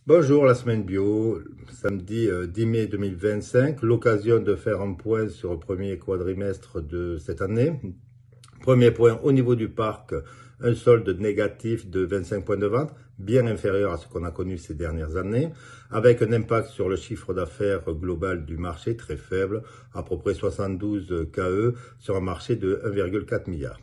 Bonjour, la semaine bio, samedi 10 mai 2025, l'occasion de faire un point sur le premier quadrimestre de cette année. Premier point, au niveau du parc, un solde négatif de 25 points de vente, bien inférieur à ce qu'on a connu ces dernières années, avec un impact sur le chiffre d'affaires global du marché très faible, à peu près 72 KE sur un marché de 1,4 milliard.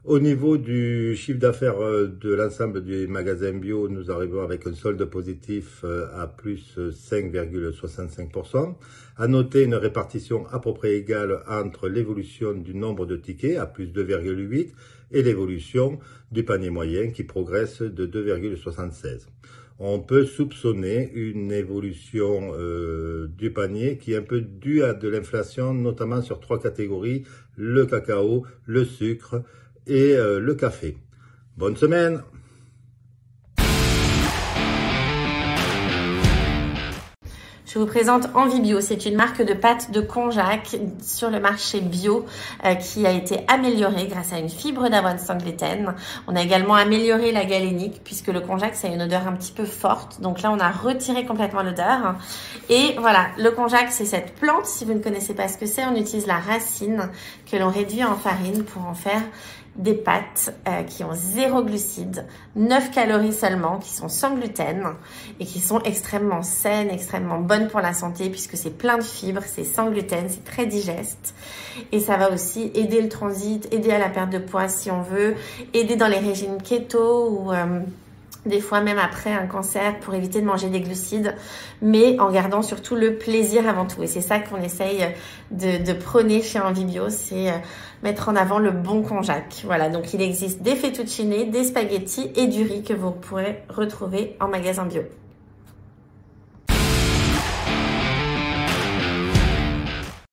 Au niveau du chiffre d'affaires de l'ensemble des magasins bio, nous arrivons avec un solde positif à plus 5,65%. À noter une répartition à peu près égale entre l'évolution du nombre de tickets à plus 2,8 et l'évolution du panier moyen qui progresse de 2,76. On peut soupçonner une évolution du panier qui est un peu due à de l'inflation, notamment sur trois catégories, le cacao, le sucre et le café. Bonne semaine! Je vous présente Envibio, c'est une marque de pâtes de konjac sur le marché bio qui a été améliorée grâce à une fibre d'avoine sans gluten. On a également amélioré la galénique puisque le konjac ça a une odeur un petit peu forte. Donc là on a retiré complètement l'odeur. Et voilà, le konjac c'est cette plante, si vous ne connaissez pas ce que c'est, on utilise la racine que l'on réduit en farine pour en faire des pâtes qui ont 0 glucides, 9 calories seulement, qui sont sans gluten et qui sont extrêmement saines, extrêmement bonnes pour la santé puisque c'est plein de fibres, c'est sans gluten, c'est très digeste et ça va aussi aider le transit, aider à la perte de poids si on veut, aider dans les régimes keto ou des fois même après un cancer pour éviter de manger des glucides, mais en gardant surtout le plaisir avant tout. Et c'est ça qu'on essaye de prôner chez Envibio, c'est mettre en avant le bon konjac. Voilà, donc il existe des fettuccine, des spaghettis et du riz que vous pourrez retrouver en magasin bio.